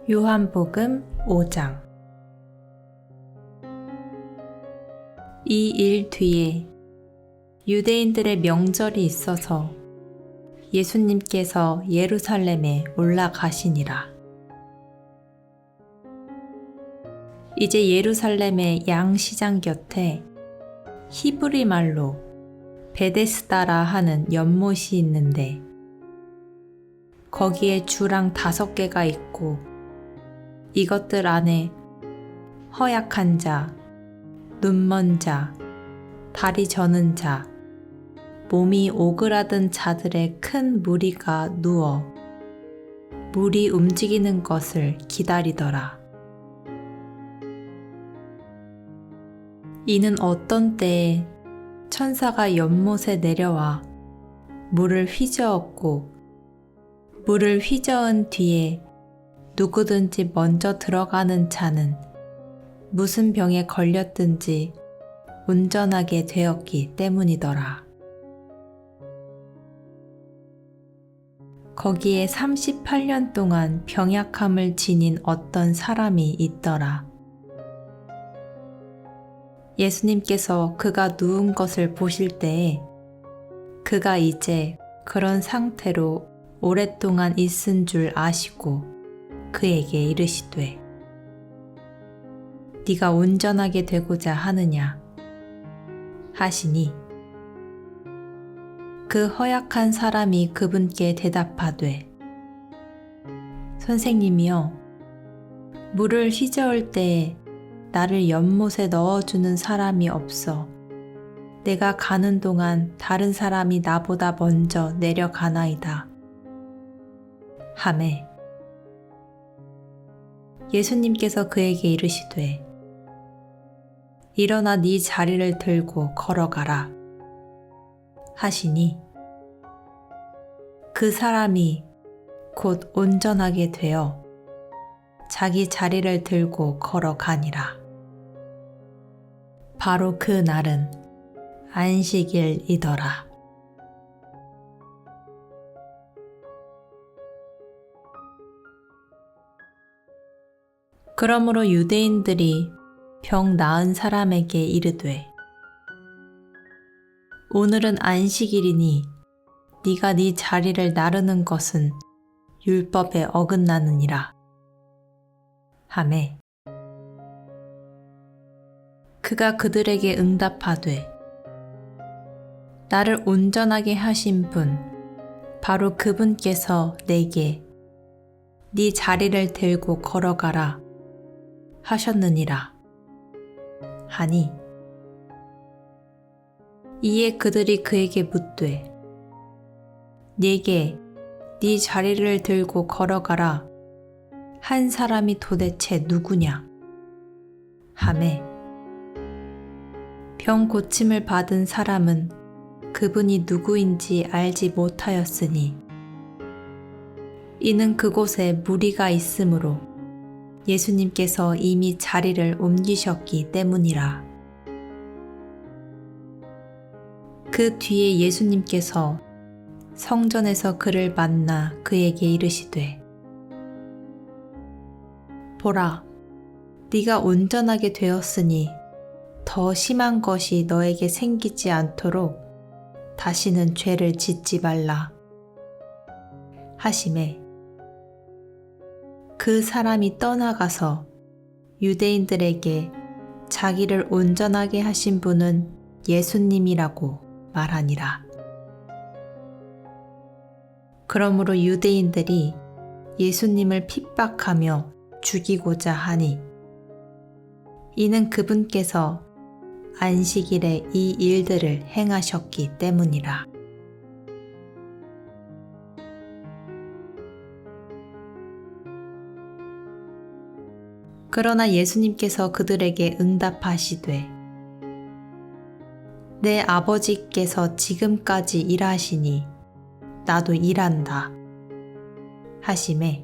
요한복음 5장. 이 일 뒤에 유대인들의 명절이 있어서 예수님께서 예루살렘에 올라가시니라. 이제 예루살렘의 양시장 곁에 히브리 말로 베데스다라 하는 연못이 있는데 거기에 주랑 5개가 있고 이것들 안에 허약한 자, 눈먼 자, 다리 저는 자, 몸이 오그라든 자들의 큰 무리가 누워 물이 움직이는 것을 기다리더라. 이는 어떤 때에 천사가 연못에 내려와 물을 휘저었고 물을 휘저은 뒤에 누구든지 먼저 들어가는 자는 무슨 병에 걸렸든지 온전하게 되었기 때문이더라. 거기에 38년 동안 병약함을 지닌 어떤 사람이 있더라. 예수님께서 그가 누운 것을 보실 때에 그가 이제 그런 상태로 오랫동안 있은 줄 아시고 그에게 이르시되 네가 온전하게 되고자 하느냐 하시니 그 허약한 사람이 그분께 대답하되 선생님이여 물을 휘저을 때에 나를 연못에 넣어주는 사람이 없어 내가 가는 동안 다른 사람이 나보다 먼저 내려가나이다 하매 예수님께서 그에게 이르시되 일어나 네 자리를 들고 걸어가라 하시니 그 사람이 곧 온전하게 되어 자기 자리를 들고 걸어가니라. 바로 그 날은 안식일이더라. 그러므로 유대인들이 병 나은 사람에게 이르되 오늘은 안식일이니 네가 네 자리를 나르는 것은 율법에 어긋나느니라 하매 그가 그들에게 응답하되 나를 온전하게 하신 분 바로 그분께서 내게 네 자리를 들고 걸어가라 하셨느니라 하니 이에 그들이 그에게 묻되 네게 네 자리를 들고 걸어가라 한 사람이 도대체 누구냐 하매 병 고침을 받은 사람은 그분이 누구인지 알지 못하였으니 이는 그곳에 무리가 있으므로 예수님께서 이미 자리를 옮기셨기 때문이라. 그 뒤에 예수님께서 성전에서 그를 만나 그에게 이르시되 보라, 네가 온전하게 되었으니 더 심한 것이 너에게 생기지 않도록 다시는 죄를 짓지 말라 하시매 그 사람이 떠나가서 유대인들에게 자기를 온전하게 하신 분은 예수님이라고 말하니라. 그러므로 유대인들이 예수님을 핍박하며 죽이고자 하니 이는 그분께서 안식일에 이 일들을 행하셨기 때문이라. 그러나 예수님께서 그들에게 응답하시되 내 아버지께서 지금까지 일하시니 나도 일한다 하시매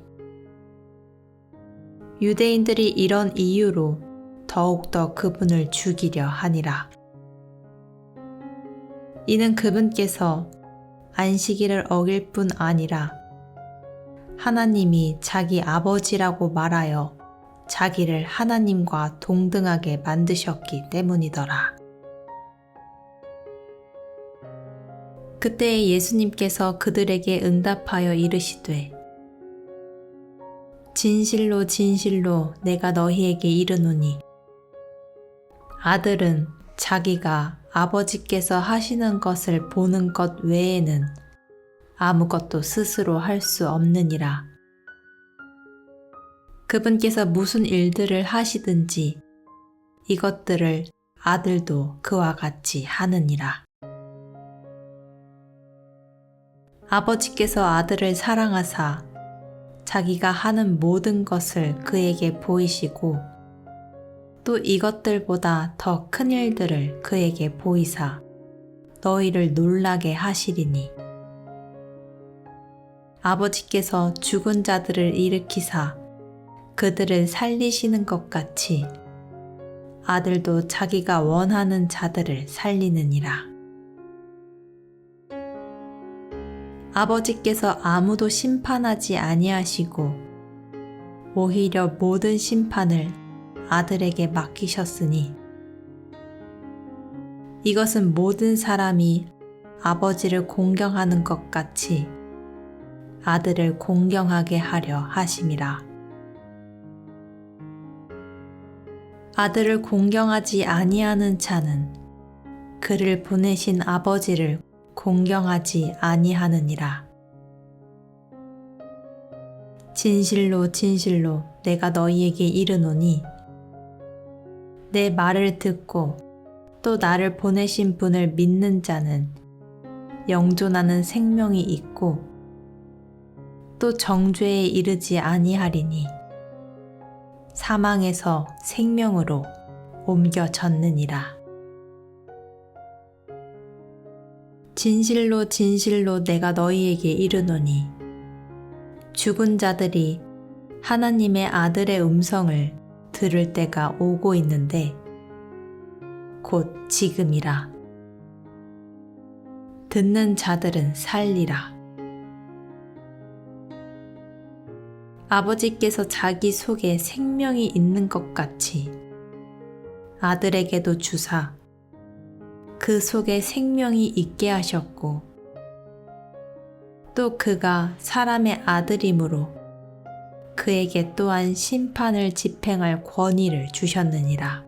유대인들이 이런 이유로 더욱더 그분을 죽이려 하니라. 이는 그분께서 안식일을 어길 뿐 아니라 하나님이 자기 아버지라고 말하여 자기를 하나님과 동등하게 만드셨기 때문이더라. 그때 예수님께서 그들에게 응답하여 이르시되 진실로 진실로 내가 너희에게 이르노니 아들은 자기가 아버지께서 하시는 것을 보는 것 외에는 아무것도 스스로 할 수 없느니라. 그분께서 무슨 일들을 하시든지 이것들을 아들도 그와 같이 하느니라. 아버지께서 아들을 사랑하사 자기가 하는 모든 것을 그에게 보이시고 또 이것들보다 더 큰 일들을 그에게 보이사 너희를 놀라게 하시리니 아버지께서 죽은 자들을 일으키사 그들을 살리시는 것 같이 아들도 자기가 원하는 자들을 살리느니라. 아버지께서 아무도 심판하지 아니하시고 오히려 모든 심판을 아들에게 맡기셨으니 이것은 모든 사람이 아버지를 공경하는 것 같이 아들을 공경하게 하려 하심이라. 아들을 공경하지 아니하는 자는 그를 보내신 아버지를 공경하지 아니하느니라. 진실로 진실로 내가 너희에게 이르노니 내 말을 듣고 또 나를 보내신 분을 믿는 자는 영존하는 생명이 있고 또 정죄에 이르지 아니하리니 사망에서 생명으로 옮겨졌느니라. 진실로 진실로 내가 너희에게 이르노니 죽은 자들이 하나님의 아들의 음성을 들을 때가 오고 있는데 곧 지금이라. 듣는 자들은 살리라. 아버지께서 자기 속에 생명이 있는 것 같이 아들에게도 주사 그 속에 생명이 있게 하셨고 또 그가 사람의 아들이므로 그에게 또한 심판을 집행할 권위를 주셨느니라.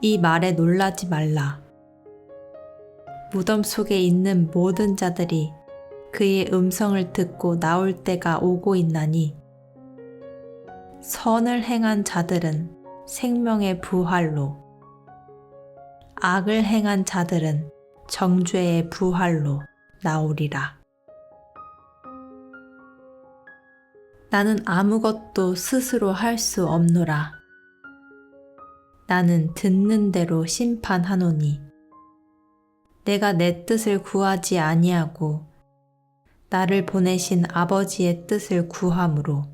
이 말에 놀라지 말라. 무덤 속에 있는 모든 자들이 그의 음성을 듣고 나올 때가 오고 있나니 선을 행한 자들은 생명의 부활로 악을 행한 자들은 정죄의 부활로 나오리라. 나는 아무것도 스스로 할 수 없노라. 나는 듣는 대로 심판하노니 내가 내 뜻을 구하지 아니하고 나를 보내신 아버지의 뜻을 구함으로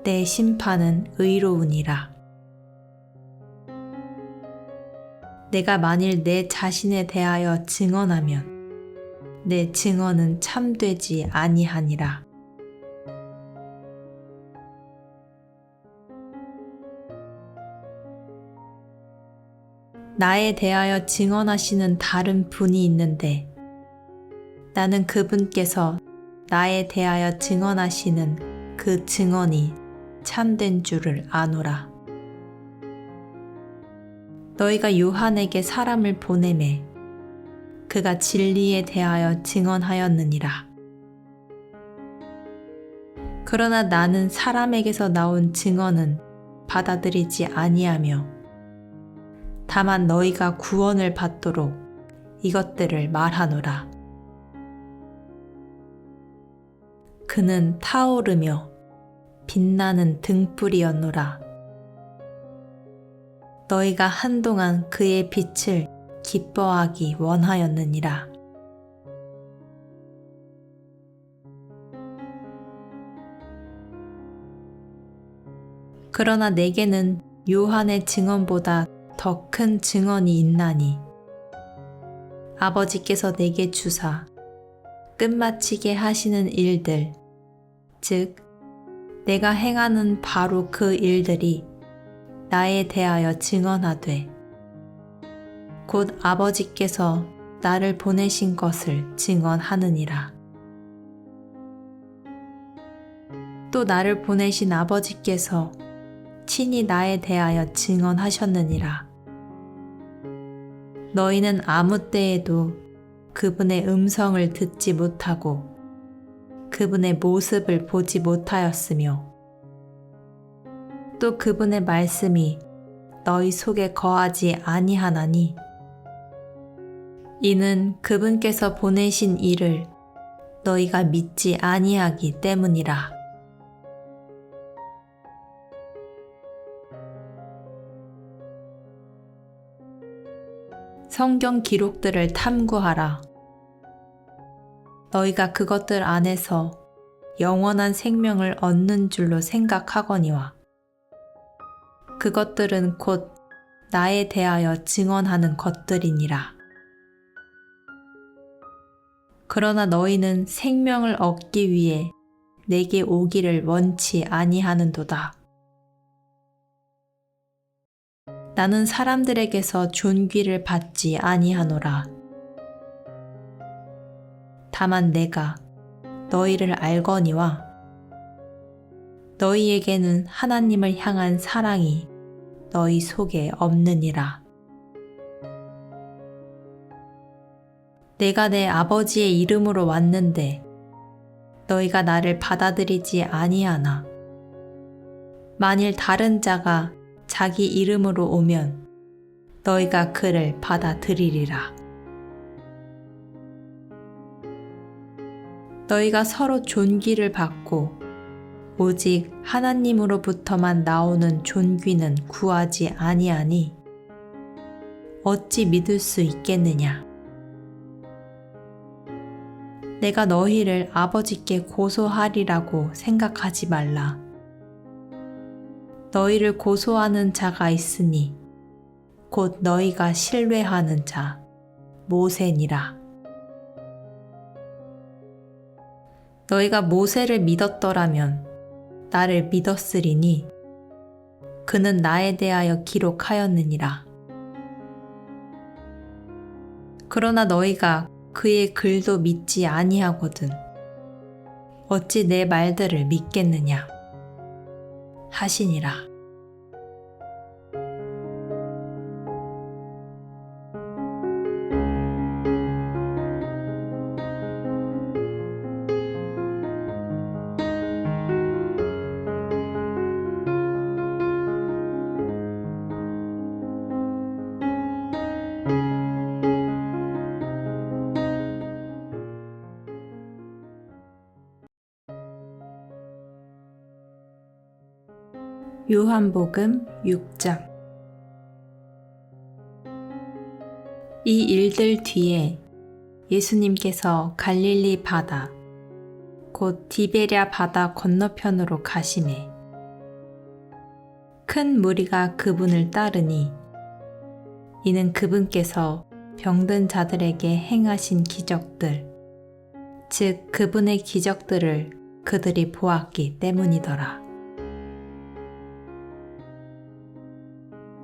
내 심판은 의로우니라. 내가 만일 내 자신에 대하여 증언하면 내 증언은 참되지 아니하니라. 나에 대하여 증언하시는 다른 분이 있는데 나는 그분께서 나에 대하여 증언하시는 그 증언이 참된 줄을 아노라. 너희가 요한에게 사람을 보내매 그가 진리에 대하여 증언하였느니라. 그러나 나는 사람에게서 나온 증언은 받아들이지 아니하며 다만 너희가 구원을 받도록 이것들을 말하노라. 그는 타오르며 빛나는 등불이었노라. 너희가 한동안 그의 빛을 기뻐하기 원하였느니라. 그러나 내게는 요한의 증언보다 더 큰 증언이 있나니 아버지께서 내게 주사 끝마치게 하시는 일들, 즉 내가 행하는 바로 그 일들이 나에 대하여 증언하되 곧 아버지께서 나를 보내신 것을 증언하느니라. 또 나를 보내신 아버지께서 친히 나에 대하여 증언하셨느니라. 너희는 아무 때에도 그분의 음성을 듣지 못하고 그분의 모습을 보지 못하였으며 또 그분의 말씀이 너희 속에 거하지 아니하나니 이는 그분께서 보내신 이를 너희가 믿지 아니하기 때문이라. 성경 기록들을 탐구하라. 너희가 그것들 안에서 영원한 생명을 얻는 줄로 생각하거니와 그것들은 곧 나에 대하여 증언하는 것들이니라. 그러나 너희는 생명을 얻기 위해 내게 오기를 원치 아니하는도다. 나는 사람들에게서 존귀를 받지 아니하노라. 다만 내가 너희를 알거니와 너희에게는 하나님을 향한 사랑이 너희 속에 없느니라. 내가 내 아버지의 이름으로 왔는데 너희가 나를 받아들이지 아니하나 만일 다른 자가 자기 이름으로 오면 너희가 그를 받아들이리라. 너희가 서로 존귀를 받고 오직 하나님으로부터만 나오는 존귀는 구하지 아니하니 어찌 믿을 수 있겠느냐? 내가 너희를 아버지께 고소하리라고 생각하지 말라. 너희를 고소하는 자가 있으니 곧 너희가 신뢰하는 자 모세니라. 너희가 모세를 믿었더라면 나를 믿었으리니 그는 나에 대하여 기록하였느니라. 그러나 너희가 그의 글도 믿지 아니하거든 어찌 내 말들을 믿겠느냐 하시니라. 요한복음 6장. 이 일들 뒤에 예수님께서 갈릴리 바다 곧 디베랴 바다 건너편으로 가시매 큰 무리가 그분을 따르니 이는 그분께서 병든 자들에게 행하신 기적들 즉 그분의 기적들을 그들이 보았기 때문이더라.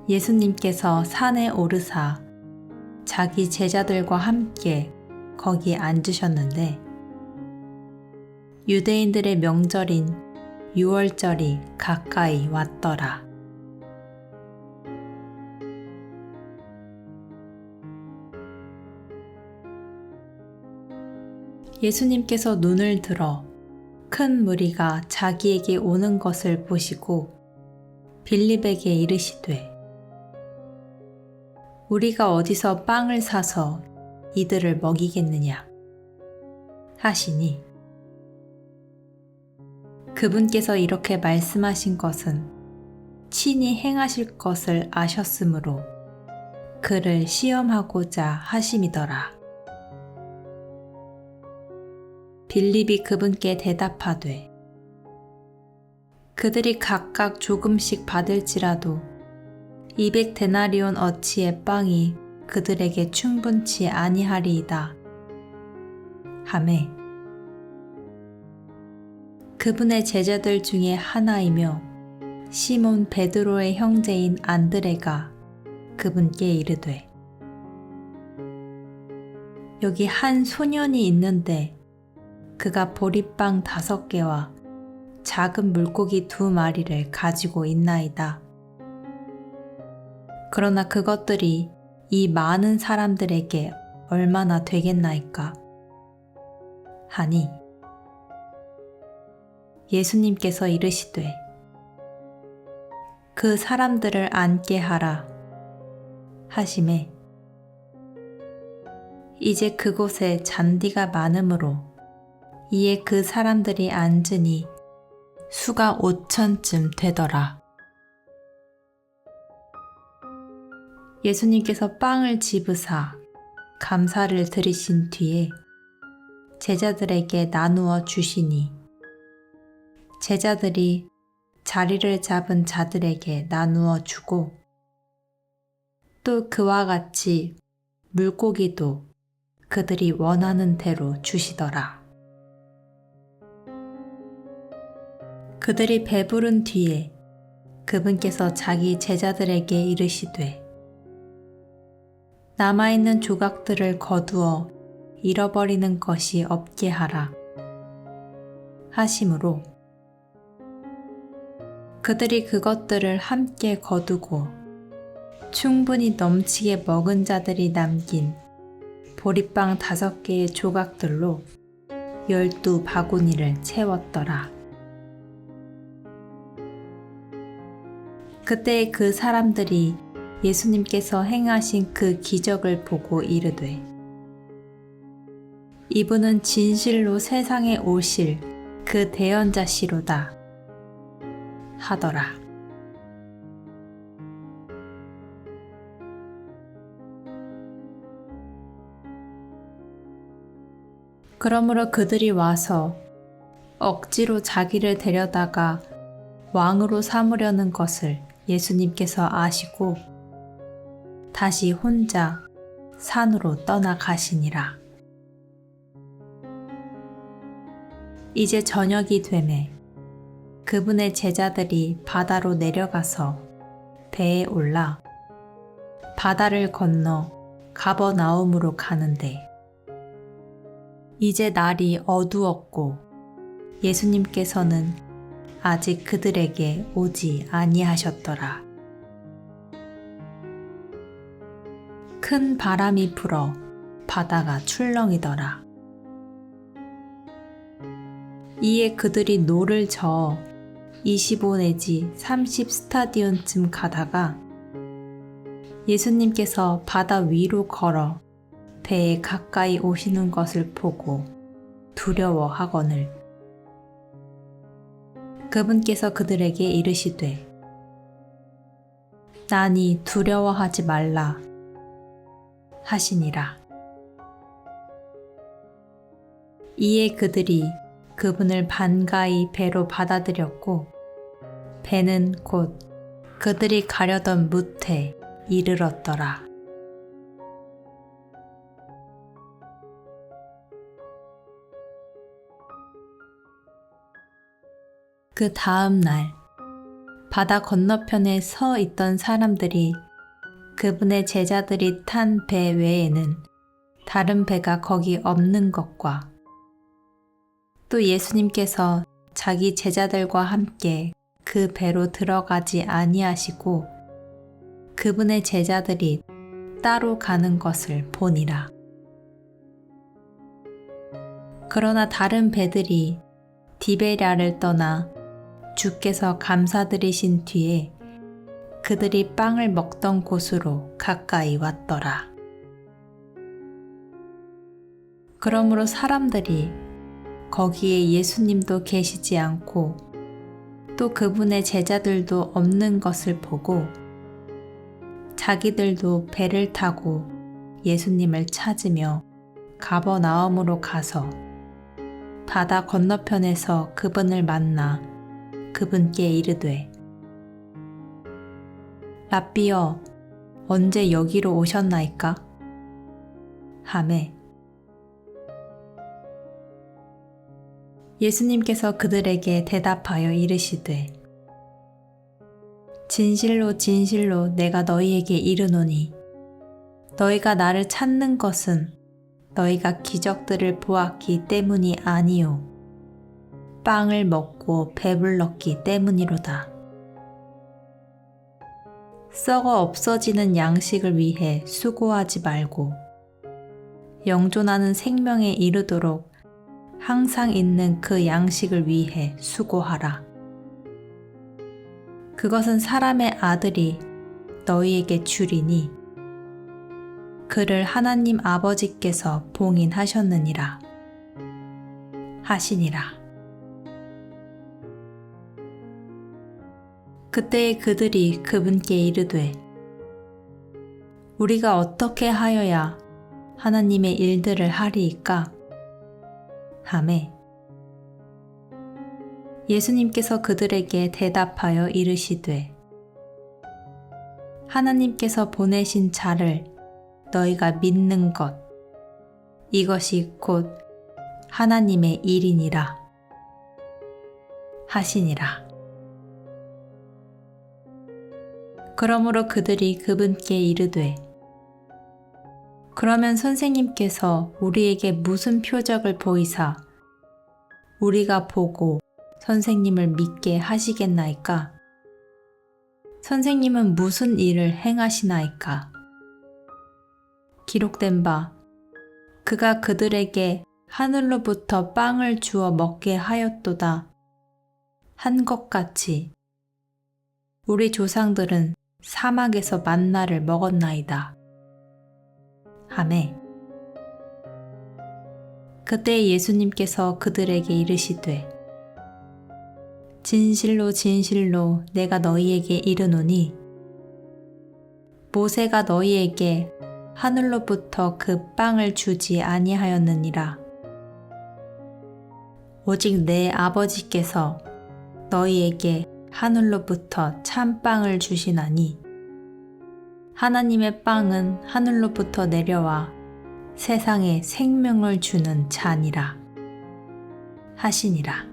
예수님께서 산에 오르사 자기 제자들과 함께 거기 앉으셨는데 유대인들의 명절인 유월절이 가까이 왔더라. 예수님께서 눈을 들어 큰 무리가 자기에게 오는 것을 보시고 빌립에게 이르시되 우리가 어디서 빵을 사서 이들을 먹이겠느냐 하시니 그분께서 이렇게 말씀하신 것은 친히 행하실 것을 아셨으므로 그를 시험하고자 하심이더라. 빌립이 그분께 대답하되 그들이 각각 조금씩 받을지라도 200데나리온 어치의 빵이 그들에게 충분치 아니하리이다 하매 그분의 제자들 중에 하나이며 시몬 베드로의 형제인 안드레가 그분께 이르되 여기 한 소년이 있는데 그가 보리빵 5개와 작은 물고기 2마리를 가지고 있나이다. 그러나 그것들이 이 많은 사람들에게 얼마나 되겠나이까? 하니 예수님께서 이르시되 그 사람들을 앉게 하라 하시매 이제 그곳에 잔디가 많으므로 이에 그 사람들이 앉으니 수가 5,000쯤 되더라. 예수님께서 빵을 집으사 감사를 드리신 뒤에 제자들에게 나누어 주시니 제자들이 자리를 잡은 자들에게 나누어 주고 또 그와 같이 물고기도 그들이 원하는 대로 주시더라. 그들이 배부른 뒤에 그분께서 자기 제자들에게 이르시되 남아있는 조각들을 거두어 잃어버리는 것이 없게 하라 하심으로 그들이 그것들을 함께 거두고 충분히 넘치게 먹은 자들이 남긴 보리빵 5개의 조각들로 12바구니를 채웠더라. 그때 그 사람들이 예수님께서 행하신 그 기적을 보고 이르되 이분은 진실로 세상에 오실 그 대언자시로다 하더라. 그러므로 그들이 와서 억지로 자기를 데려다가 왕으로 삼으려는 것을 예수님께서 아시고 다시 혼자 산으로 떠나가시니라. 이제 저녁이 되매 그분의 제자들이 바다로 내려가서 배에 올라 바다를 건너 가버나움으로 가는데 이제 날이 어두웠고 예수님께서는 아직 그들에게 오지 아니하셨더라. 큰 바람이 불어 바다가 출렁이더라. 이에 그들이 노를 저어 25 내지 30 스타디온쯤 가다가 예수님께서 바다 위로 걸어 배에 가까이 오시는 것을 보고 두려워하거늘 그분께서 그들에게 이르시되 나니 두려워하지 말라 하시니라. 이에 그들이 그분을 반가이 배로 받아들였고 배는 곧 그들이 가려던 뭇에 이르렀더라. 그 다음 날 바다 건너편에 서 있던 사람들이 그분의 제자들이 탄 배 외에는 다른 배가 거기 없는 것과 또 예수님께서 자기 제자들과 함께 그 배로 들어가지 아니하시고 그분의 제자들이 따로 가는 것을 보니라. 그러나 다른 배들이 디베랴를 떠나 주께서 감사드리신 뒤에 그들이 빵을 먹던 곳으로 가까이 왔더라. 그러므로 사람들이 거기에 예수님도 계시지 않고 또 그분의 제자들도 없는 것을 보고 자기들도 배를 타고 예수님을 찾으며 가버나움으로 가서 바다 건너편에서 그분을 만나 그분께 이르되 랍비여 언제 여기로 오셨나이까? 하매 예수님께서 그들에게 대답하여 이르시되 진실로 진실로 내가 너희에게 이르노니 너희가 나를 찾는 것은 너희가 기적들을 보았기 때문이 아니요 빵을 먹고 배불렀기 때문이로다. 썩어 없어지는 양식을 위해 수고하지 말고 영존하는 생명에 이르도록 항상 있는 그 양식을 위해 수고하라. 그것은 사람의 아들이 너희에게 주리니 그를 하나님 아버지께서 봉인하셨느니라 하시니라. 그때에 그들이 그분께 이르되 우리가 어떻게 하여야 하나님의 일들을 하리이까? 하매 예수님께서 그들에게 대답하여 이르시되 하나님께서 보내신 자를 너희가 믿는 것 이것이 곧 하나님의 일이니라 하시니라. 그러므로 그들이 그분께 이르되 그러면 선생님께서 우리에게 무슨 표적을 보이사 우리가 보고 선생님을 믿게 하시겠나이까? 선생님은 무슨 일을 행하시나이까? 기록된 바 그가 그들에게 하늘로부터 빵을 주어 먹게 하였도다 한 것 같이 우리 조상들은 사막에서 만나를 먹었나이다 하매 그때 예수님께서 그들에게 이르시되 진실로 진실로 내가 너희에게 이르노니 모세가 너희에게 하늘로부터 그 빵을 주지 아니하였느니라 오직 내 아버지께서 너희에게 하늘로부터 참빵을 주시나니 하나님의 빵은 하늘로부터 내려와 세상에 생명을 주는 잔이라 하시니라.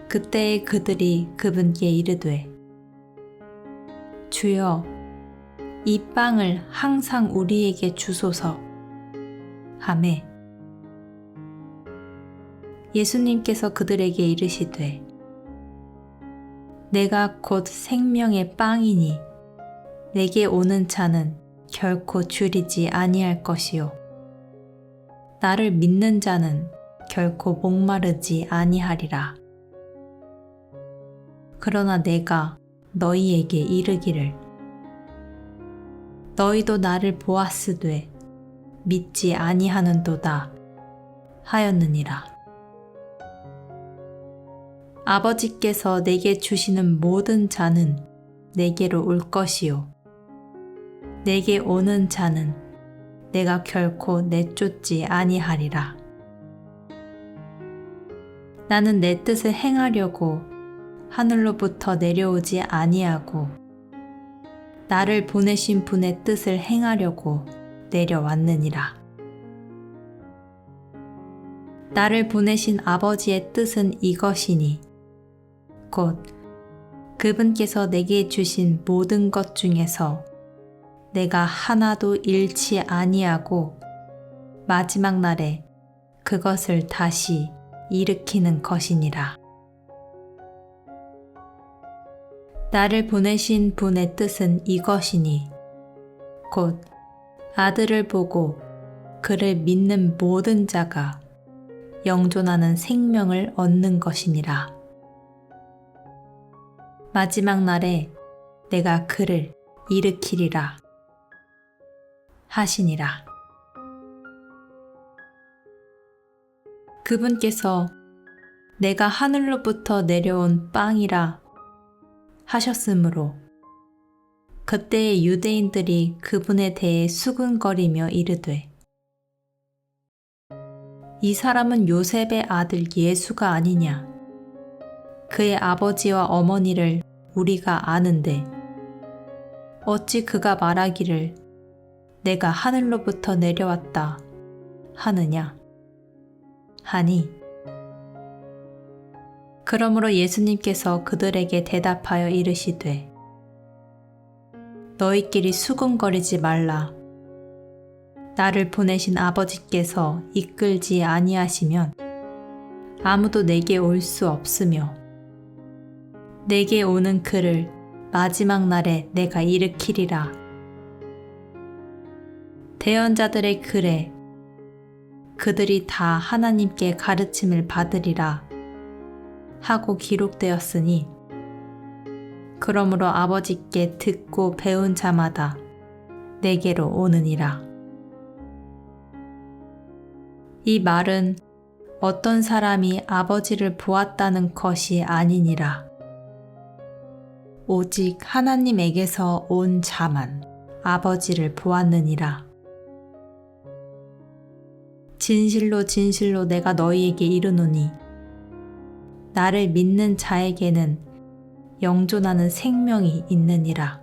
그때에 그들이 그분께 이르되 주여 이 빵을 항상 우리에게 주소서 하매 예수님께서 그들에게 이르시되 내가 곧 생명의 빵이니 내게 오는 자는 결코 줄이지 아니할 것이요 나를 믿는 자는 결코 목마르지 아니하리라. 그러나 내가 너희에게 이르기를 너희도 나를 보았으되 믿지 아니하는도다 하였느니라. 아버지께서 내게 주시는 모든 자는 내게로 올 것이요 내게 오는 자는 내가 결코 내쫓지 아니하리라. 나는 내 뜻을 행하려고 하늘로부터 내려오지 아니하고 나를 보내신 분의 뜻을 행하려고 내려왔느니라. 나를 보내신 아버지의 뜻은 이것이니 곧 그분께서 내게 주신 모든 것 중에서 내가 하나도 잃지 아니하고 마지막 날에 그것을 다시 일으키는 것이니라. 나를 보내신 분의 뜻은 이것이니 곧 아들을 보고 그를 믿는 모든 자가 영존하는 생명을 얻는 것이니라. 마지막 날에 내가 그를 일으키리라 하시니라. 그분께서 내가 하늘로부터 내려온 빵이라 하셨으므로 그때의 유대인들이 그분에 대해 수군거리며 이르되 이 사람은 요셉의 아들 예수가 아니냐? 그의 아버지와 어머니를 우리가 아는데 어찌 그가 말하기를 내가 하늘로부터 내려왔다 하느냐? 하니 그러므로 예수님께서 그들에게 대답하여 이르시되 너희끼리 수군거리지 말라. 나를 보내신 아버지께서 이끌지 아니하시면 아무도 내게 올 수 없으며 내게 오는 그를 마지막 날에 내가 일으키리라. 대언자들의 글에 그들이 다 하나님께 가르침을 받으리라 하고 기록되었으니 그러므로 아버지께 듣고 배운 자마다 내게로 오느니라. 이 말은 어떤 사람이 아버지를 보았다는 것이 아니니라. 오직 하나님에게서 온 자만 아버지를 보았느니라. 진실로 진실로 내가 너희에게 이르노니 나를 믿는 자에게는 영존하는 생명이 있느니라.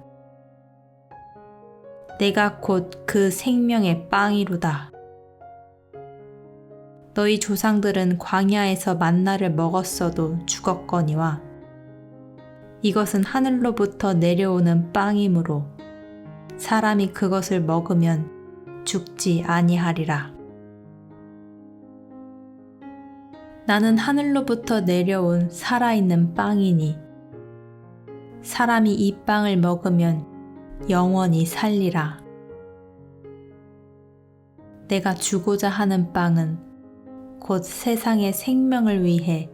내가 곧 그 생명의 빵이로다. 너희 조상들은 광야에서 만나를 먹었어도 죽었거니와 이것은 하늘로부터 내려오는 빵이므로 사람이 그것을 먹으면 죽지 아니하리라. 나는 하늘로부터 내려온 살아있는 빵이니 사람이 이 빵을 먹으면 영원히 살리라. 내가 주고자 하는 빵은 곧 세상의 생명을 위해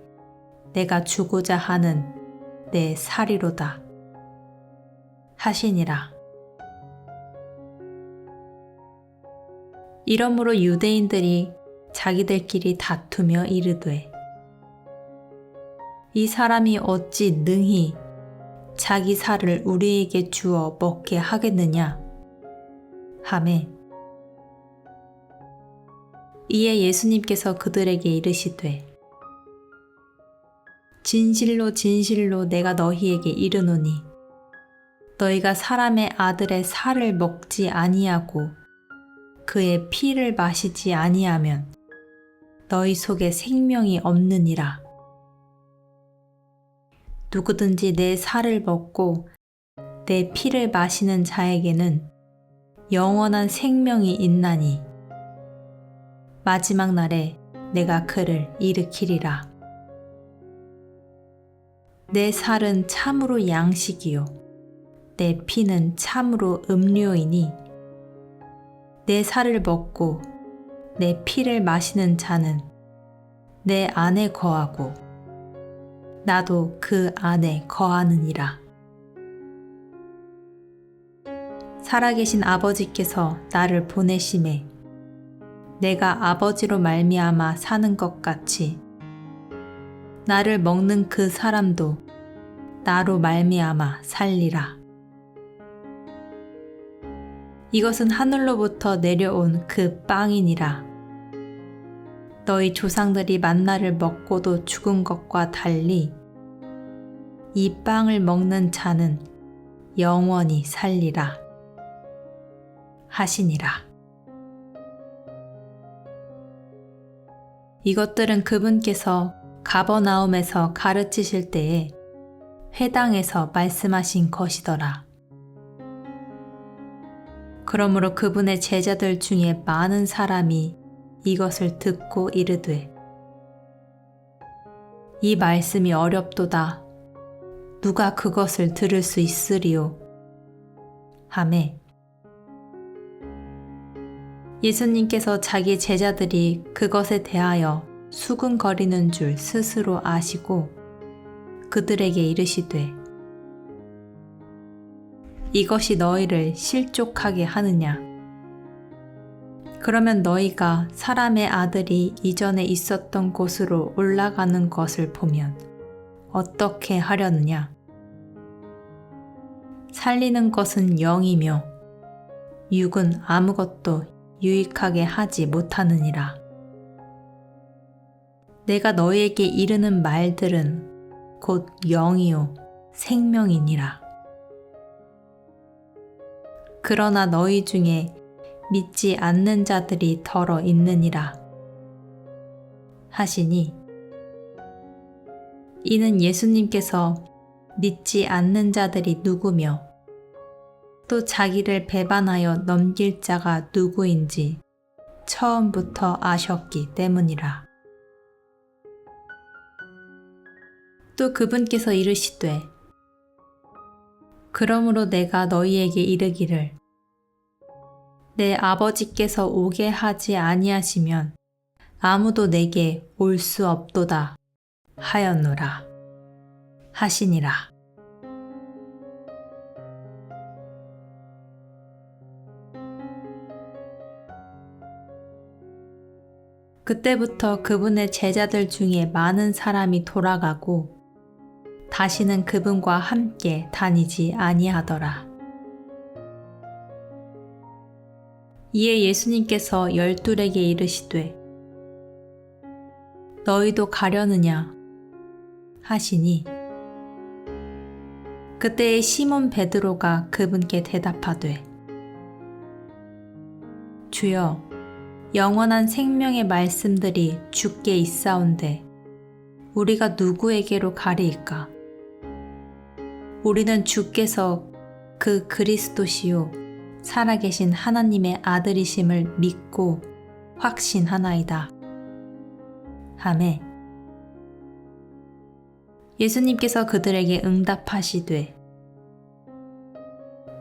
내가 주고자 하는 내 살이로다 하시니라. 이러므로 유대인들이 자기들끼리 다투며 이르되 이 사람이 어찌 능히 자기 살을 우리에게 주어 먹게 하겠느냐 하매 이에 예수님께서 그들에게 이르시되 진실로 진실로 내가 너희에게 이르노니 너희가 사람의 아들의 살을 먹지 아니하고 그의 피를 마시지 아니하면 너희 속에 생명이 없느니라. 누구든지 내 살을 먹고 내 피를 마시는 자에게는 영원한 생명이 있나니 마지막 날에 내가 그를 일으키리라. 내 살은 참으로 양식이요 내 피는 참으로 음료이니 내 살을 먹고 내 피를 마시는 자는 내 안에 거하고 나도 그 안에 거하느니라. 살아계신 아버지께서 나를 보내심에 내가 아버지로 말미암아 사는 것 같이 나를 먹는 그 사람도 나로 말미암아 살리라. 이것은 하늘로부터 내려온 그 빵이니라. 너희 조상들이 만나를 먹고도 죽은 것과 달리 이 빵을 먹는 자는 영원히 살리라 하시니라. 이것들은 그분께서 가버나움에서 가르치실 때에 회당에서 말씀하신 것이더라. 그러므로 그분의 제자들 중에 많은 사람이 이것을 듣고 이르되 이 말씀이 어렵도다. 누가 그것을 들을 수 있으리요? 하매 예수님께서 자기 제자들이 그것에 대하여 수군거리는 줄 스스로 아시고 그들에게 이르시되 이것이 너희를 실족하게 하느냐? 그러면 너희가 사람의 아들이 이전에 있었던 곳으로 올라가는 것을 보면 어떻게 하려느냐? 살리는 것은 영이며 육은 아무것도 유익하게 하지 못하느니라. 내가 너희에게 이르는 말들은 곧 영이요 생명이니라. 그러나 너희 중에 믿지 않는 자들이 더러 있느니라. 하시니 이는 예수님께서 믿지 않는 자들이 누구며 또 자기를 배반하여 넘길 자가 누구인지 처음부터 아셨기 때문이라. 또 그분께서 이르시되 그러므로 내가 너희에게 이르기를 내 아버지께서 오게 하지 아니하시면 아무도 내게 올 수 없도다 하였노라 하시니라. 그때부터 그분의 제자들 중에 많은 사람이 돌아가고 다시는 그분과 함께 다니지 아니하더라. 이에 예수님께서 열둘에게 이르시되 너희도 가려느냐 하시니 그때에 시몬 베드로가 그분께 대답하되 주여 영원한 생명의 말씀들이 주께 있사온데 우리가 누구에게로 가리이까? 우리는 주께서 그 그리스도시요 살아계신 하나님의 아들이심을 믿고 확신하나이다 하매 예수님께서 그들에게 응답하시되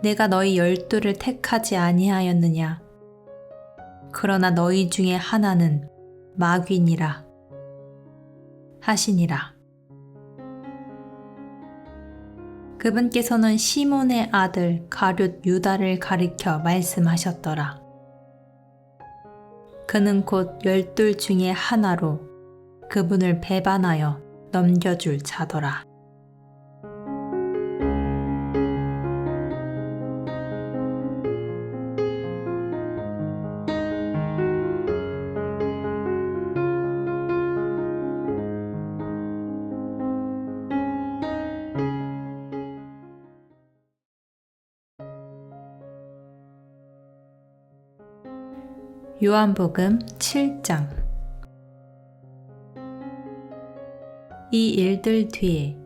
내가 너희 열둘을 택하지 아니하였느냐? 그러나 너희 중에 하나는 마귀니라 하시니라. 그분께서는 시몬의 아들 가룟 유다를 가리켜 말씀하셨더라. 그는 곧 열둘 중에 하나로 그분을 배반하여 넘겨줄 자더라. 요한복음 7장. 이 일들 뒤에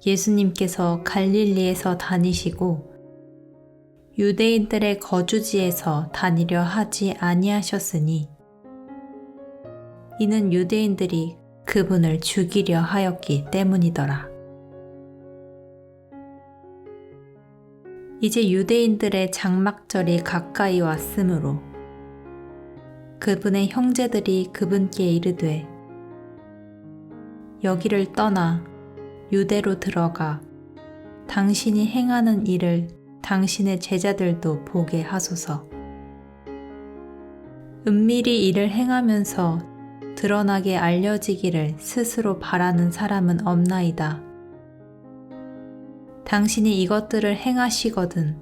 예수님께서 갈릴리에서 다니시고 유대인들의 거주지에서 다니려 하지 아니하셨으니 이는 유대인들이 그분을 죽이려 하였기 때문이더라. 이제 유대인들의 장막절이 가까이 왔으므로 그분의 형제들이 그분께 이르되 여기를 떠나 유대로 들어가 당신이 행하는 일을 당신의 제자들도 보게 하소서. 은밀히 일을 행하면서 드러나게 알려지기를 스스로 바라는 사람은 없나이다. 당신이 이것들을 행하시거든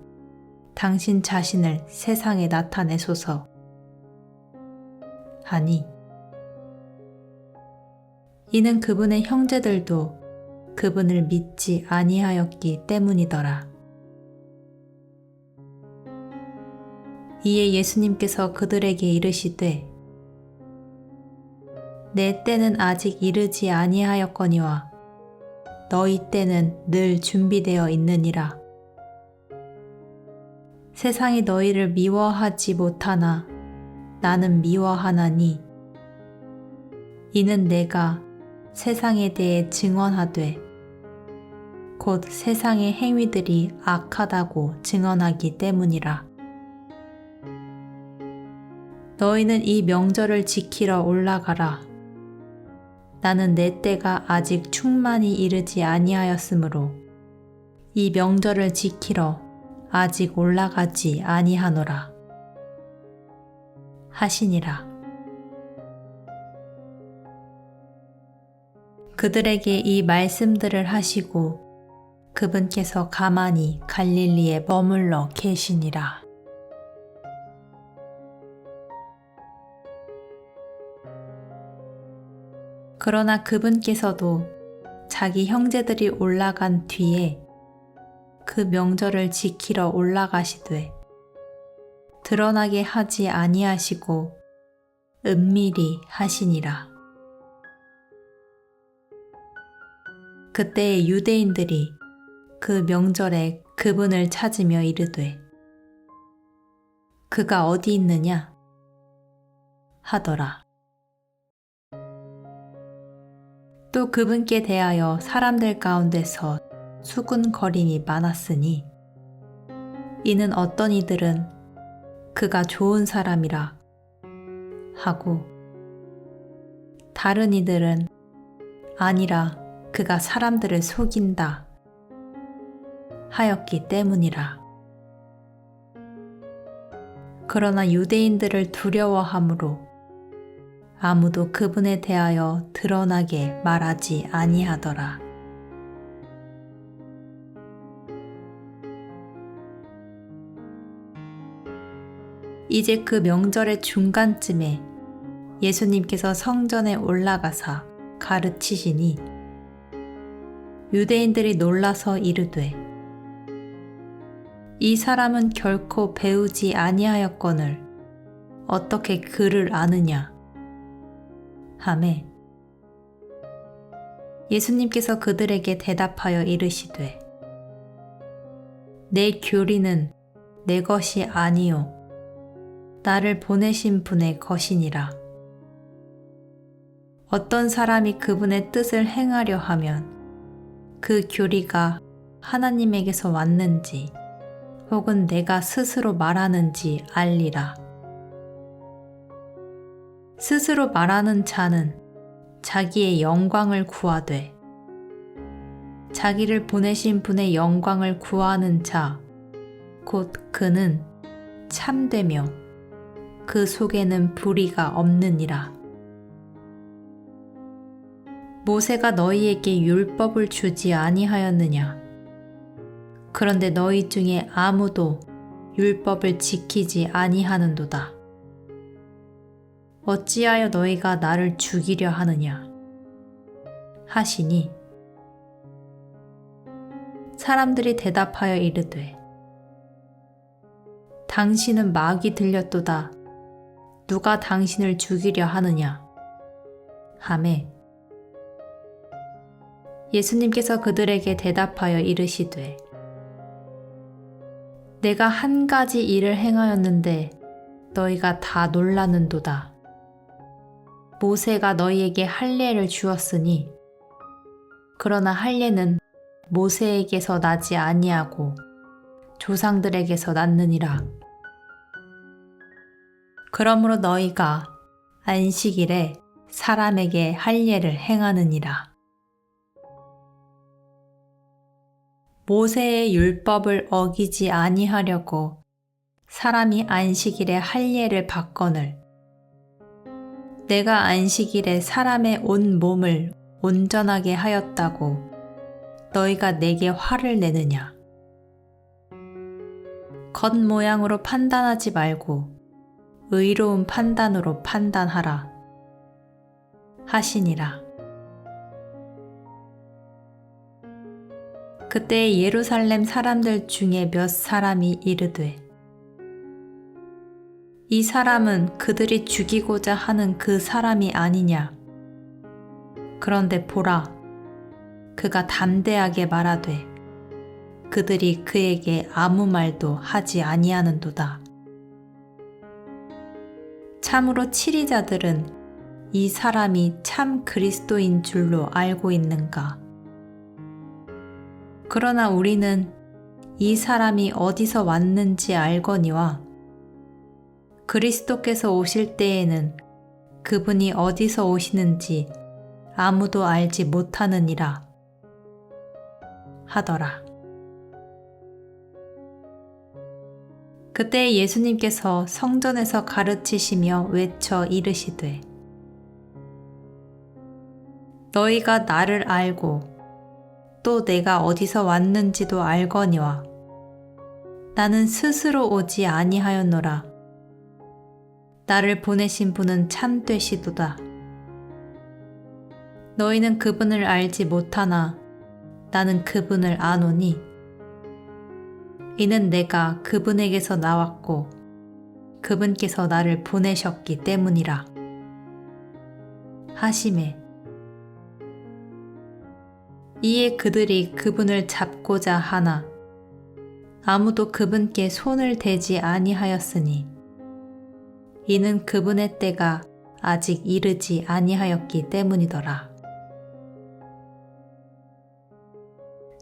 당신 자신을 세상에 나타내소서 하니 이는 그분의 형제들도 그분을 믿지 아니하였기 때문이더라. 이에 예수님께서 그들에게 이르시되 내 때는 아직 이르지 아니하였거니와 너희 때는 늘 준비되어 있느니라. 세상이 너희를 미워하지 못하나 나는 미워하나니 이는 내가 세상에 대해 증언하되 곧 세상의 행위들이 악하다고 증언하기 때문이라. 너희는 이 명절을 지키러 올라가라. 나는 내 때가 아직 충만히 이르지 아니하였으므로 이 명절을 지키러 아직 올라가지 아니하노라 하시니라. 그들에게 이 말씀들을 하시고 그분께서 가만히 갈릴리에 머물러 계시니라. 그러나 그분께서도 자기 형제들이 올라간 뒤에 그 명절을 지키러 올라가시되 드러나게 하지 아니하시고 은밀히 하시니라. 그때의 유대인들이 그 명절에 그분을 찾으며 이르되 그가 어디 있느냐 하더라. 또 그분께 대하여 사람들 가운데서 수군거림이 많았으니 이는 어떤 이들은 그가 좋은 사람이라 하고 다른 이들은 아니라 그가 사람들을 속인다 하였기 때문이라. 그러나 유대인들을 두려워함으로 아무도 그분에 대하여 드러나게 말하지 아니하더라. 이제 그 명절의 중간쯤에 예수님께서 성전에 올라가사 가르치시니 유대인들이 놀라서 이르되 이 사람은 결코 배우지 아니하였거늘 어떻게 글을 아느냐 하매 예수님께서 그들에게 대답하여 이르시되 내 교리는 내 것이 아니요 나를 보내신 분의 것이니라. 어떤 사람이 그분의 뜻을 행하려 하면 그 교리가 하나님에게서 왔는지 혹은 내가 스스로 말하는지 알리라. 스스로 말하는 자는 자기의 영광을 구하되 자기를 보내신 분의 영광을 구하는 자 곧 그는 참되며 그 속에는 불의가 없느니라. 모세가 너희에게 율법을 주지 아니하였느냐? 그런데 너희 중에 아무도 율법을 지키지 아니하는도다. 어찌하여 너희가 나를 죽이려 하느냐? 하시니 사람들이 대답하여 이르되 당신은 마귀 들렸도다. 누가 당신을 죽이려 하느냐? 하매 예수님께서 그들에게 대답하여 이르시되 내가 한 가지 일을 행하였는데 너희가 다 놀라는도다. 모세가 너희에게 할례를 주었으니 그러나 할례는 모세에게서 나지 아니하고 조상들에게서 났느니라. 그러므로 너희가 안식일에 사람에게 할례를 행하느니라. 모세의 율법을 어기지 아니하려고 사람이 안식일에 할례를 받거늘 내가 안식일에 사람의 온 몸을 온전하게 하였다고 너희가 내게 화를 내느냐? 겉모양으로 판단하지 말고 의로운 판단으로 판단하라 하시니라. 그때 예루살렘 사람들 중에 몇 사람이 이르되 이 사람은 그들이 죽이고자 하는 그 사람이 아니냐? 그런데 보라, 그가 담대하게 말하되 그들이 그에게 아무 말도 하지 아니하는도다. 참으로 치리자들은 이 사람이 참 그리스도인 줄로 알고 있는가? 그러나 우리는 이 사람이 어디서 왔는지 알거니와 그리스도께서 오실 때에는 그분이 어디서 오시는지 아무도 알지 못하느니라 하더라. 그때 예수님께서 성전에서 가르치시며 외쳐 이르시되 너희가 나를 알고 또 내가 어디서 왔는지도 알거니와 나는 스스로 오지 아니하였노라. 나를 보내신 분은 참되시도다. 너희는 그분을 알지 못하나 나는 그분을 아노니 이는 내가 그분에게서 나왔고 그분께서 나를 보내셨기 때문이라 하시매 이에 그들이 그분을 잡고자 하나 아무도 그분께 손을 대지 아니하였으니 이는 그분의 때가 아직 이르지 아니하였기 때문이더라.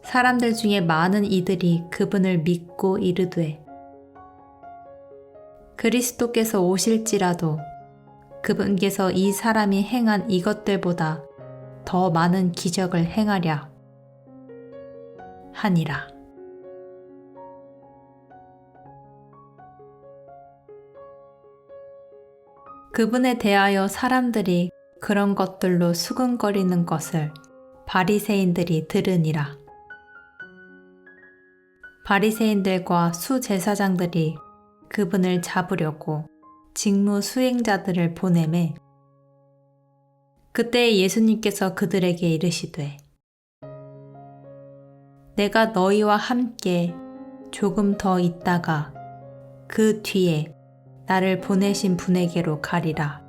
사람들 중에 많은 이들이 그분을 믿고 이르되 그리스도께서 오실지라도 그분께서 이 사람이 행한 이것들보다 더 많은 기적을 행하랴 하니라. 그분에 대하여 사람들이 그런 것들로 수근거리는 것을 바리새인들이 들으니라. 바리새인들과 수제사장들이 그분을 잡으려고 직무 수행자들을 보내매 그때 예수님께서 그들에게 이르시되 내가 너희와 함께 조금 더 있다가 그 뒤에 나를 보내신 분에게로 가리라.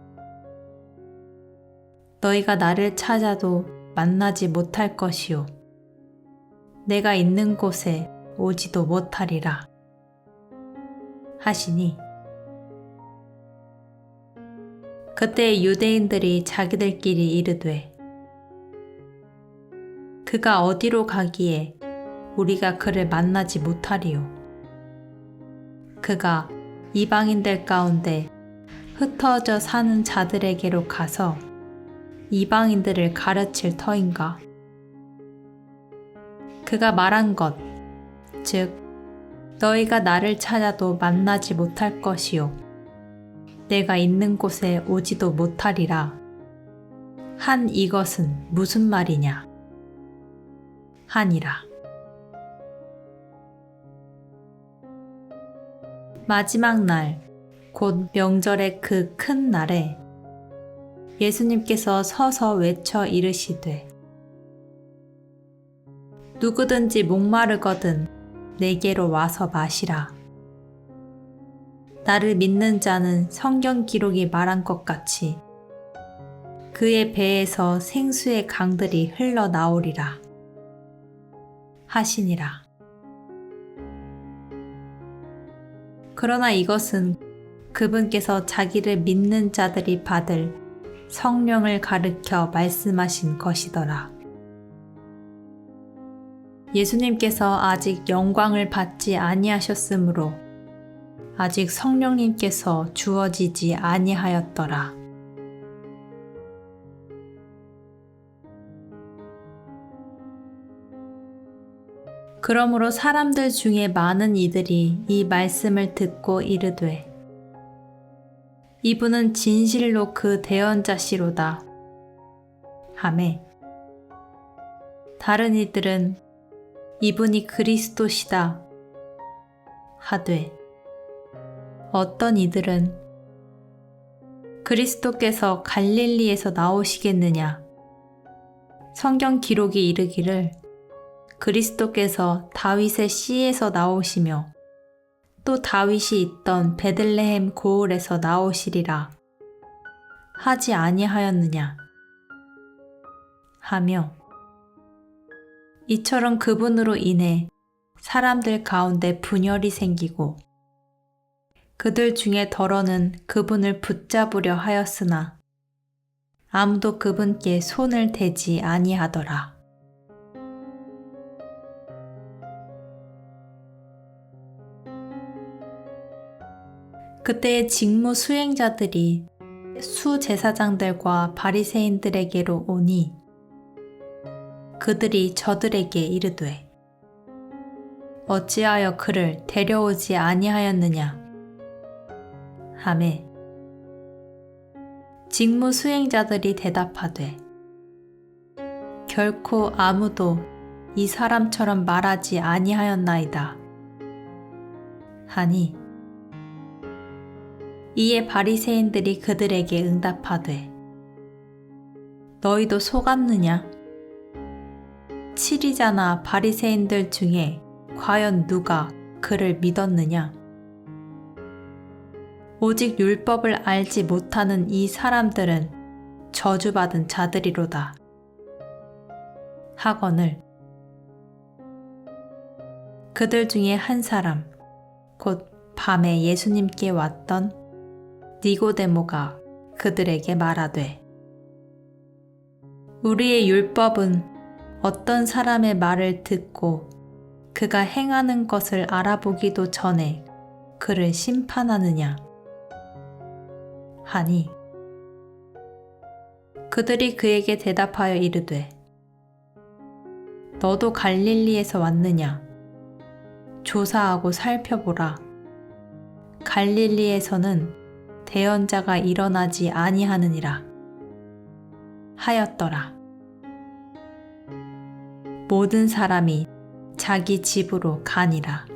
너희가 나를 찾아도 만나지 못할 것이요 내가 있는 곳에 오지도 못하리라 하시니 그때 유대인들이 자기들끼리 이르되 그가 어디로 가기에 우리가 그를 만나지 못하리요 그가 이방인들 가운데 흩어져 사는 자들에게로 가서 이방인들을 가르칠 터인가? 그가 말한 것, 즉 너희가 나를 찾아도 만나지 못할 것이요 내가 있는 곳에 오지도 못하리라 한 이것은 무슨 말이냐 하니라. 마지막 날, 곧 명절의 그 큰 날에 예수님께서 서서 외쳐 이르시되 누구든지 목마르거든 내게로 와서 마시라. 나를 믿는 자는 성경 기록이 말한 것 같이 그의 배에서 생수의 강들이 흘러나오리라 하시니라. 그러나 이것은 그분께서 자기를 믿는 자들이 받을 성령을 가르쳐 말씀하신 것이더라. 예수님께서 아직 영광을 받지 아니하셨으므로 아직 성령님께서 주어지지 아니하였더라. 그러므로 사람들 중에 많은 이들이 이 말씀을 듣고 이르되 이분은 진실로 그 대언자시로다 하매 다른 이들은 이분이 그리스도시다 하되 어떤 이들은 그리스도께서 갈릴리에서 나오시겠느냐 성경 기록이 이르기를 그리스도께서 다윗의 씨에서 나오시며 또 다윗이 있던 베들레헴 고을에서 나오시리라 하지 아니하였느냐 하며 이처럼 그분으로 인해 사람들 가운데 분열이 생기고 그들 중에 더러는 그분을 붙잡으려 하였으나 아무도 그분께 손을 대지 아니하더라. 그때의 직무 수행자들이 수제사장들과 바리새인들에게로 오니 그들이 저들에게 이르되 어찌하여 그를 데려오지 아니하였느냐 하매 직무 수행자들이 대답하되 결코 아무도 이 사람처럼 말하지 아니하였나이다 하니 이에 바리새인들이 그들에게 응답하되 너희도 속았느냐? 치리자나 바리새인들 중에 과연 누가 그를 믿었느냐? 오직 율법을 알지 못하는 이 사람들은 저주받은 자들이로다 하거늘 그들 중에 한 사람 곧 밤에 예수님께 왔던 니고데모가 그들에게 말하되 우리의 율법은 어떤 사람의 말을 듣고 그가 행하는 것을 알아보기도 전에 그를 심판하느냐 하니 그들이 그에게 대답하여 이르되 너도 갈릴리에서 왔느냐 조사하고 살펴보라 갈릴리에서는 대언자가 일어나지 아니하느니라 하였더라. 모든 사람이 자기 집으로 가니라.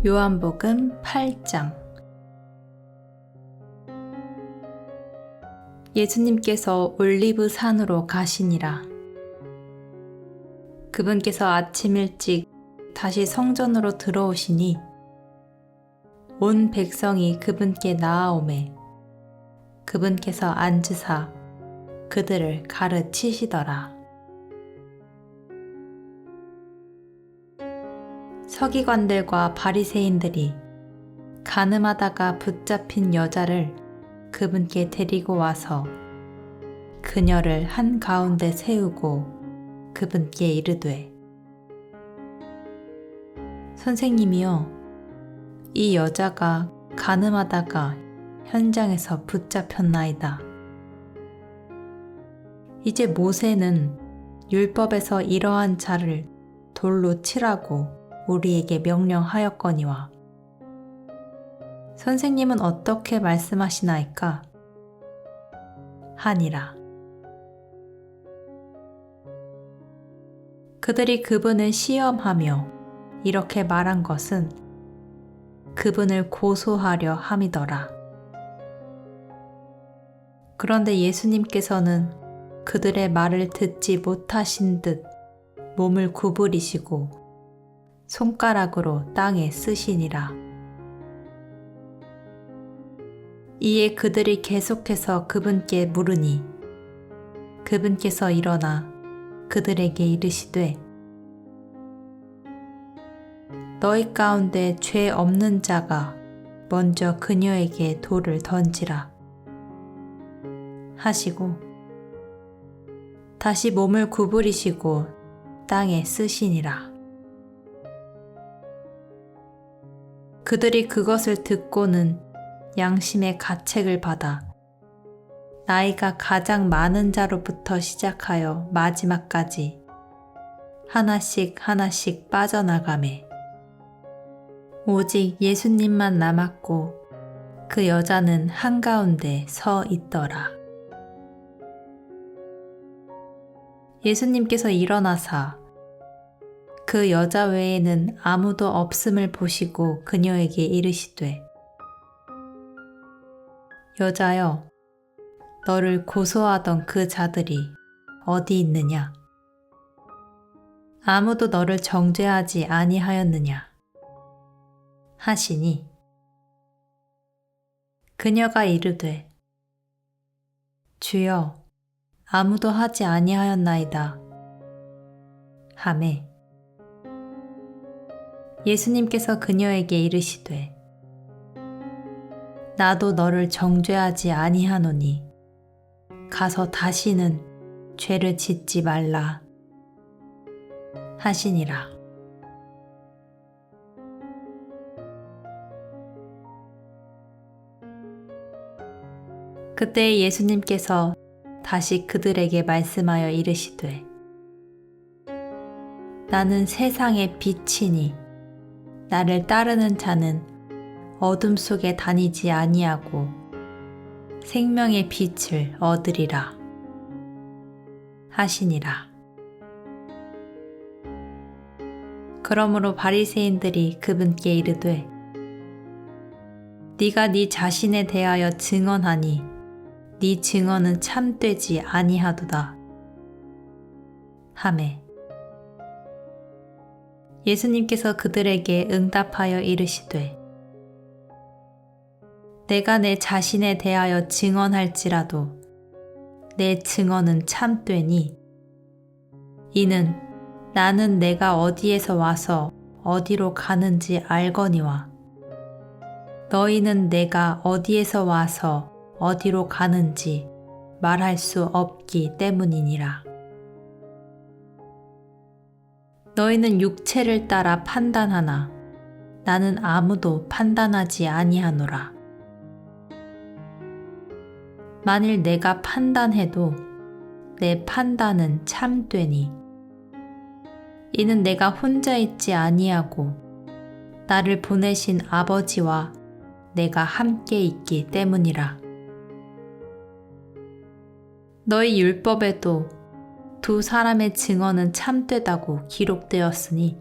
요한복음 8장 예수님께서 올리브 산으로 가시니라. 그분께서 아침 일찍 다시 성전으로 들어오시니 온 백성이 그분께 나아오매 그분께서 앉으사 그들을 가르치시더라. 서기관들과 바리새인들이 간음하다가 붙잡힌 여자를 그분께 데리고 와서 그녀를 한가운데 세우고 그분께 이르되 선생님이여 이 여자가 간음하다가 현장에서 붙잡혔나이다. 이제 모세는 율법에서 이러한 자를 돌로 치라고 우리에게 명령하였거니와 선생님은 어떻게 말씀하시나이까? 하니라. 그들이 그분을 시험하며 이렇게 말한 것은 그분을 고소하려 함이더라. 그런데 예수님께서는 그들의 말을 듣지 못하신 듯 몸을 구부리시고 손가락으로 땅에 쓰시니라. 이에 그들이 계속해서 그분께 물으니 그분께서 일어나 그들에게 이르시되 너희 가운데 죄 없는 자가 먼저 그녀에게 돌을 던지라 하시고 다시 몸을 구부리시고 땅에 쓰시니라. 그들이 그것을 듣고는 양심의 가책을 받아 나이가 가장 많은 자로부터 시작하여 마지막까지 하나씩 하나씩 빠져나가매 오직 예수님만 남았고 그 여자는 한가운데 서 있더라. 예수님께서 일어나사 그 여자 외에는 아무도 없음을 보시고 그녀에게 이르시되 여자여 너를 고소하던 그 자들이 어디 있느냐? 아무도 너를 정죄하지 아니하였느냐? 하시니 그녀가 이르되 주여 아무도 하지 아니하였나이다 하매 예수님께서 그녀에게 이르시되 나도 너를 정죄하지 아니하노니 가서 다시는 죄를 짓지 말라 하시니라. 그때 예수님께서 다시 그들에게 말씀하여 이르시되 나는 세상의 빛이니 나를 따르는 자는 어둠 속에 다니지 아니하고 생명의 빛을 얻으리라 하시니라. 그러므로 바리새인들이 그분께 이르되 네가 네 자신에 대하여 증언하니 네 증언은 참되지 아니하도다 하매 예수님께서 그들에게 응답하여 이르시되 내가 내 자신에 대하여 증언할지라도 내 증언은 참되니 이는 나는 내가 어디에서 와서 어디로 가는지 알거니와 너희는 내가 어디에서 와서 어디로 가는지 말할 수 없기 때문이니라. 너희는 육체를 따라 판단하나 나는 아무도 판단하지 아니하노라. 만일 내가 판단해도 내 판단은 참되니 이는 내가 혼자 있지 아니하고 나를 보내신 아버지와 내가 함께 있기 때문이라. 너희 율법에도 두 사람의 증언은 참되다고 기록되었으니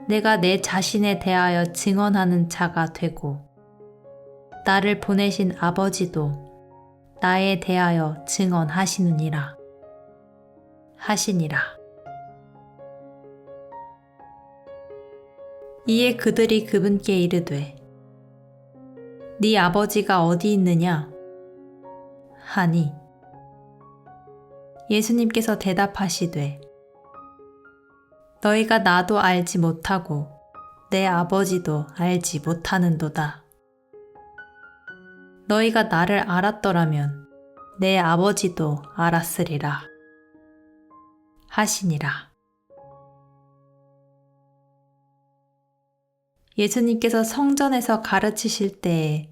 내가 내 자신에 대하여 증언하는 자가 되고 나를 보내신 아버지도 나에 대하여 증언하시느니라 하시니라. 이에 그들이 그분께 이르되 네 아버지가 어디 있느냐 하니 예수님께서 대답하시되 너희가 나도 알지 못하고 내 아버지도 알지 못하는도다. 너희가 나를 알았더라면 내 아버지도 알았으리라 하시니라. 예수님께서 성전에서 가르치실 때에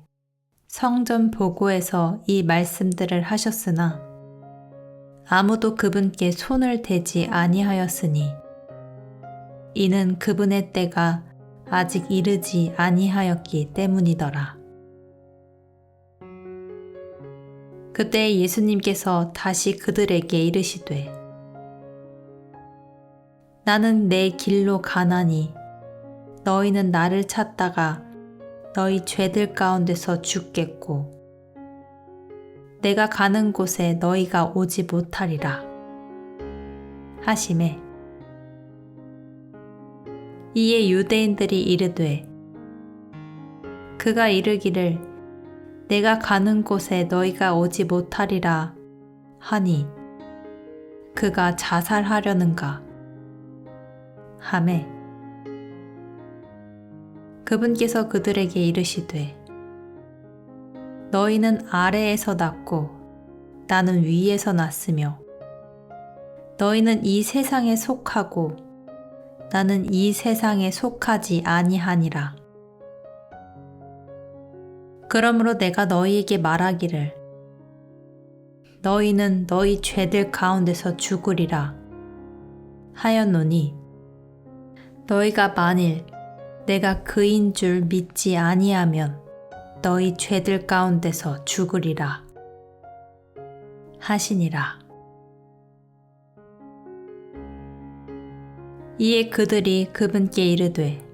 성전 보고에서 이 말씀들을 하셨으나 아무도 그분께 손을 대지 아니하였으니 이는 그분의 때가 아직 이르지 아니하였기 때문이더라. 그때 예수님께서 다시 그들에게 이르시되 나는 내 길로 가나니 너희는 나를 찾다가 너희 죄들 가운데서 죽겠고 내가 가는 곳에 너희가 오지 못하리라 하시매 이에 유대인들이 이르되 그가 이르기를 내가 가는 곳에 너희가 오지 못하리라 하니 그가 자살하려는가 하매 그분께서 그들에게 이르시되 너희는 아래에서 났고 나는 위에서 났으며 너희는 이 세상에 속하고 나는 이 세상에 속하지 아니하니라. 그러므로 내가 너희에게 말하기를 너희는 너희 죄들 가운데서 죽으리라 하였노니 너희가 만일 내가 그인 줄 믿지 아니하면 너희 죄들 가운데서 죽으리라 하시니라. 이에 그들이 그분께 이르되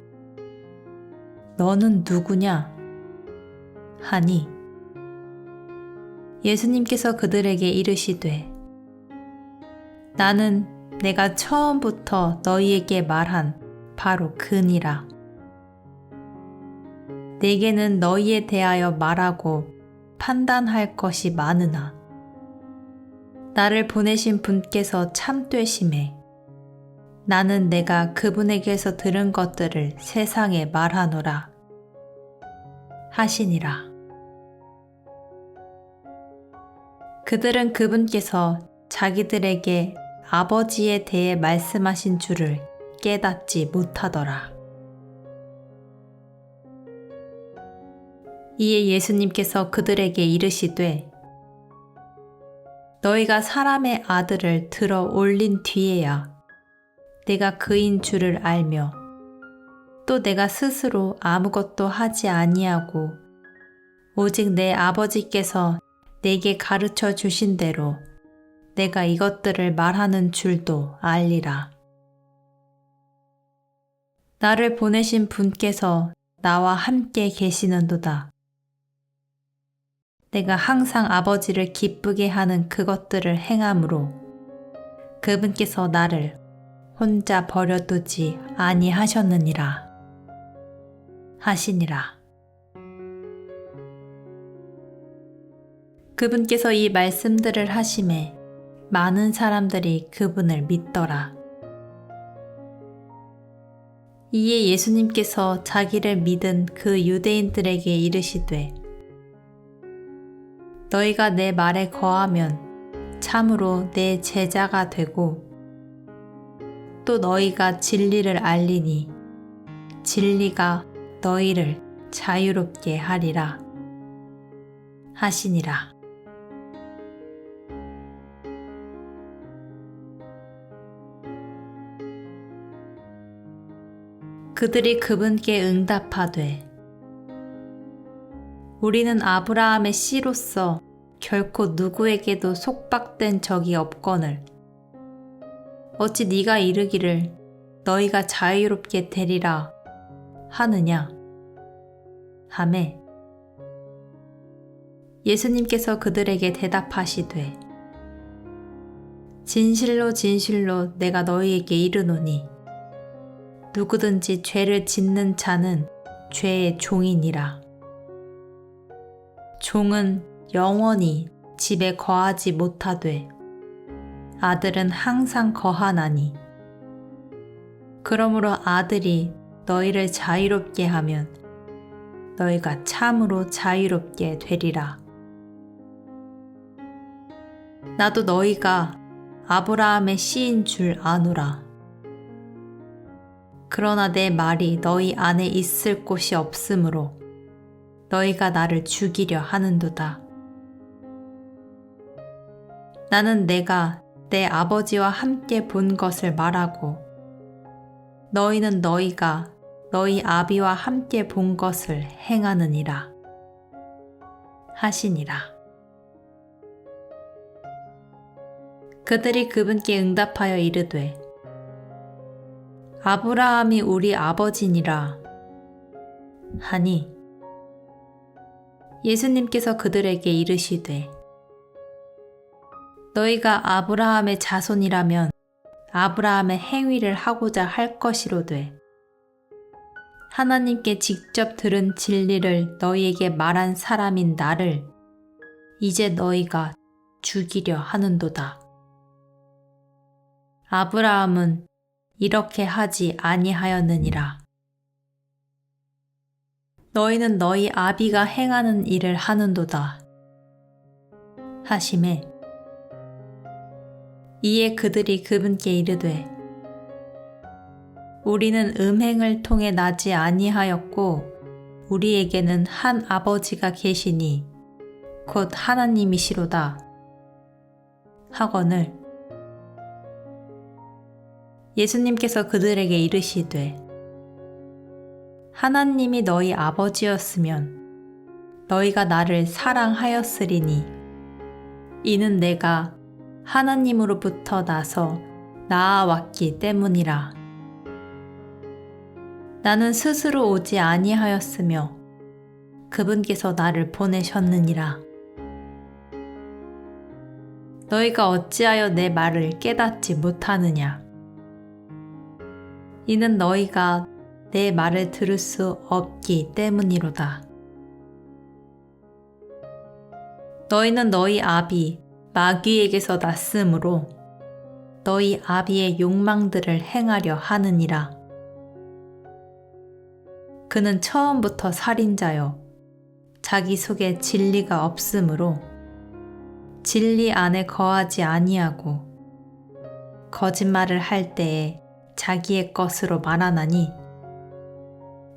너는 누구냐 하니 예수님께서 그들에게 이르시되 나는 내가 처음부터 너희에게 말한 바로 그니라. 내게는 너희에 대하여 말하고 판단할 것이 많으나 나를 보내신 분께서 참되심에 나는 내가 그분에게서 들은 것들을 세상에 말하노라 하시니라. 그들은 그분께서 자기들에게 아버지에 대해 말씀하신 줄을 깨닫지 못하더라. 이에 예수님께서 그들에게 이르시되 너희가 사람의 아들을 들어 올린 뒤에야 내가 그인 줄을 알며 또 내가 스스로 아무것도 하지 아니하고 오직 내 아버지께서 내게 가르쳐 주신 대로 내가 이것들을 말하는 줄도 알리라. 나를 보내신 분께서 나와 함께 계시는도다. 내가 항상 아버지를 기쁘게 하는 그것들을 행함으로 그분께서 나를 혼자 버려두지 아니하셨느니라 하시니라. 그분께서 이 말씀들을 하심에 많은 사람들이 그분을 믿더라. 이에 예수님께서 자기를 믿은 그 유대인들에게 이르시되 너희가 내 말에 거하면 참으로 내 제자가 되고 또 너희가 진리를 알리니 진리가 너희를 자유롭게 하리라 하시니라. 그들이 그분께 응답하되 우리는 아브라함의 씨로서 결코 누구에게도 속박된 적이 없거늘 어찌 네가 이르기를 너희가 자유롭게 되리라 하느냐 하매 예수님께서 그들에게 대답하시되 진실로 진실로 내가 너희에게 이르노니 누구든지 죄를 짓는 자는 죄의 종이니라. 종은 영원히 집에 거하지 못하되 아들은 항상 거하나니 그러므로 아들이 너희를 자유롭게 하면 너희가 참으로 자유롭게 되리라. 나도 너희가 아브라함의 씨인 줄 아노라. 그러나 내 말이 너희 안에 있을 곳이 없으므로 너희가 나를 죽이려 하는도다. 나는 내가 내 아버지와 함께 본 것을 말하고 너희는 너희가 너희 아비와 함께 본 것을 행하느니라 하시니라. 그들이 그분께 응답하여 이르되 아브라함이 우리 아버지니라 하니 예수님께서 그들에게 이르시되 너희가 아브라함의 자손이라면 아브라함의 행위를 하고자 할 것이로되 하나님께 직접 들은 진리를 너희에게 말한 사람인 나를 이제 너희가 죽이려 하는도다. 아브라함은 이렇게 하지 아니하였느니라. 너희는 너희 아비가 행하는 일을 하는도다. 하시매 이에 그들이 그분께 이르되 우리는 음행을 통해 나지 아니하였고 우리에게는 한 아버지가 계시니 곧 하나님이시로다 하거늘 예수님께서 그들에게 이르시되 하나님이 너희 아버지였으면 너희가 나를 사랑하였으리니 이는 내가 하나님으로부터 나서 나아왔기 때문이라. 나는 스스로 오지 아니하였으며 그분께서 나를 보내셨느니라. 너희가 어찌하여 내 말을 깨닫지 못하느냐? 이는 너희가 내 말을 들을 수 없기 때문이로다. 너희는 너희 아비 마귀에게서 났으므로 너희 아비의 욕망들을 행하려 하느니라. 그는 처음부터 살인자요 자기 속에 진리가 없으므로 진리 안에 거하지 아니하고 거짓말을 할 때에 자기의 것으로 말하나니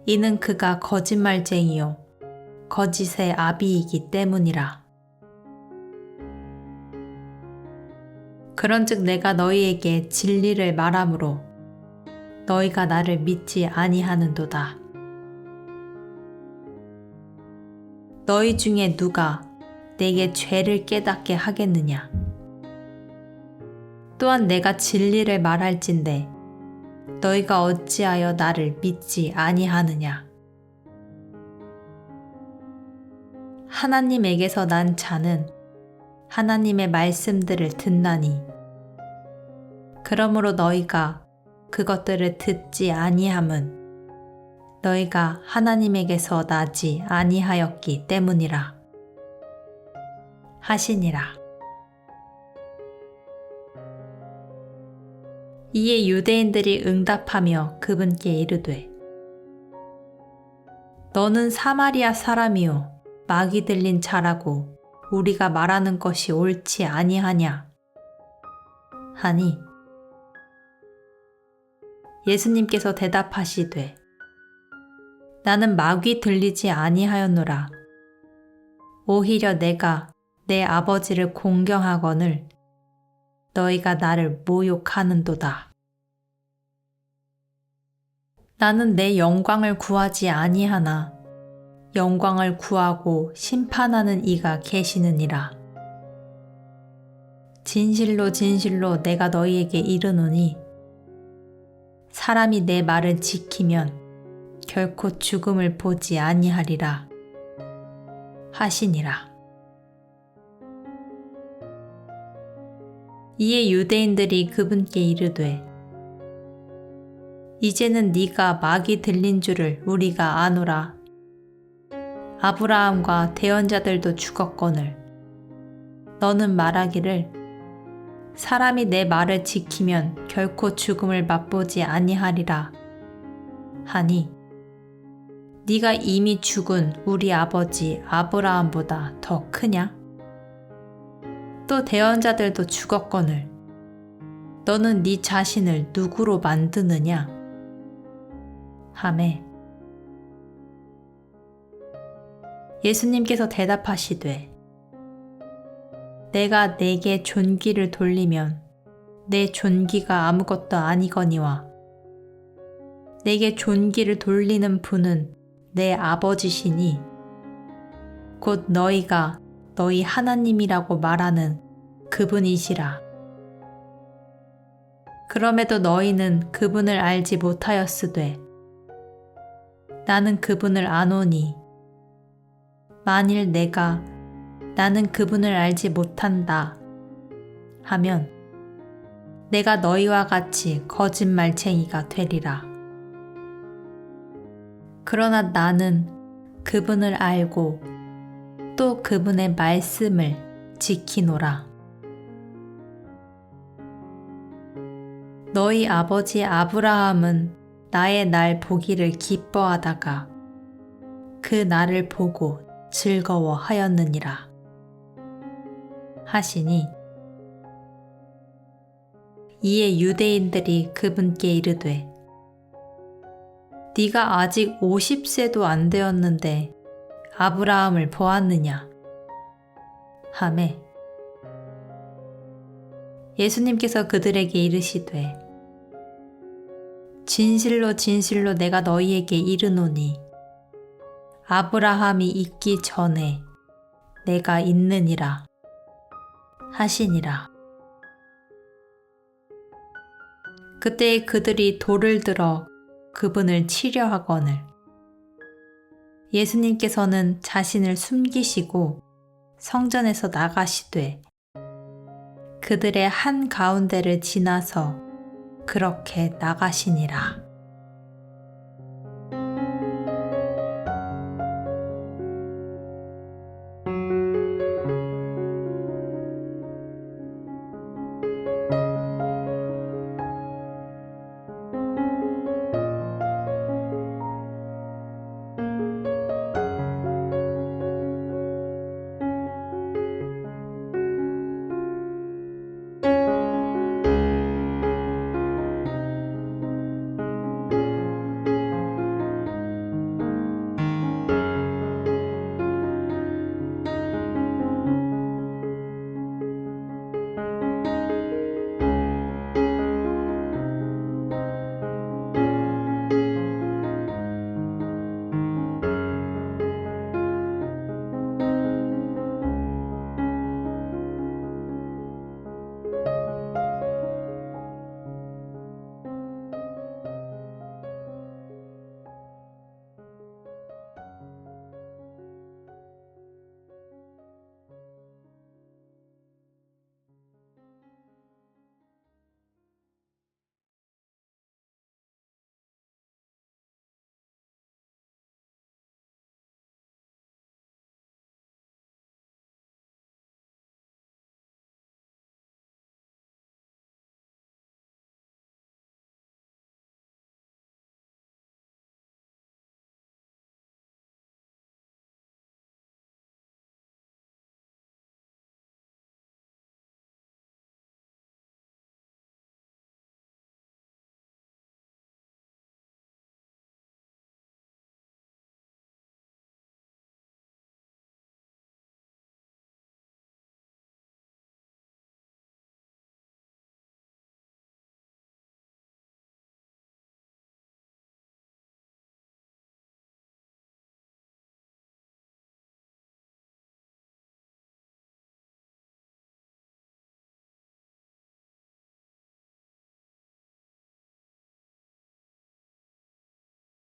이는 그가 거짓말쟁이요 거짓의 아비이기 때문이라. 그런즉 내가 너희에게 진리를 말하므로 너희가 나를 믿지 아니하는도다. 너희 중에 누가 내게 죄를 깨닫게 하겠느냐? 또한 내가 진리를 말할진대 너희가 어찌하여 나를 믿지 아니하느냐? 하나님에게서 난 자는 하나님의 말씀들을 듣나니 그러므로 너희가 그것들을 듣지 아니함은 너희가 하나님에게서 나지 아니하였기 때문이라 하시니라. 이에 유대인들이 응답하며 그분께 이르되 너는 사마리아 사람이요 마귀 들린 자라고 우리가 말하는 것이 옳지 아니하냐 하니 예수님께서 대답하시되 나는 마귀 들리지 아니하였노라. 오히려 내가 내 아버지를 공경하거늘 너희가 나를 모욕하는도다. 나는 내 영광을 구하지 아니하나 영광을 구하고 심판하는 이가 계시느니라. 진실로 진실로 내가 너희에게 이르노니 사람이 내 말을 지키면 결코 죽음을 보지 아니하리라 하시니라. 이에 유대인들이 그분께 이르되 이제는 네가 마귀 들린 줄을 우리가 아노라. 아브라함과 대언자들도 죽었거늘 너는 말하기를 사람이 내 말을 지키면 결코 죽음을 맛보지 아니하리라 하니 네가 이미 죽은 우리 아버지 아브라함보다 더 크냐? 또 대언자들도 죽었거늘 너는 네 자신을 누구로 만드느냐? 하매 예수님께서 대답하시되 내가 내게 존귀를 돌리면 내 존귀가 아무것도 아니거니와 내게 존귀를 돌리는 분은 내 아버지시니 곧 너희가 너희 하나님이라고 말하는 그분이시라. 그럼에도 너희는 그분을 알지 못하였으되 나는 그분을 아노니 만일 내가 나는 그분을 알지 못한다 하면 내가 너희와 같이 거짓말쟁이가 되리라. 그러나 나는 그분을 알고 또 그분의 말씀을 지키노라. 너희 아버지 아브라함은 나의 날 보기를 기뻐하다가 그 날을 보고 즐거워하였느니라 하시니 이에 유대인들이 그분께 이르되 네가 아직 50세도 안 되었는데 아브라함을 보았느냐 하매 예수님께서 그들에게 이르시되 진실로 진실로 내가 너희에게 이르노니 아브라함이 있기 전에 내가 있느니라 하시니라. 그때 그들이 돌을 들어 그분을 치려 하거늘 예수님께서는 자신을 숨기시고 성전에서 나가시되 그들의 한 가운데를 지나서 그렇게 나가시니라.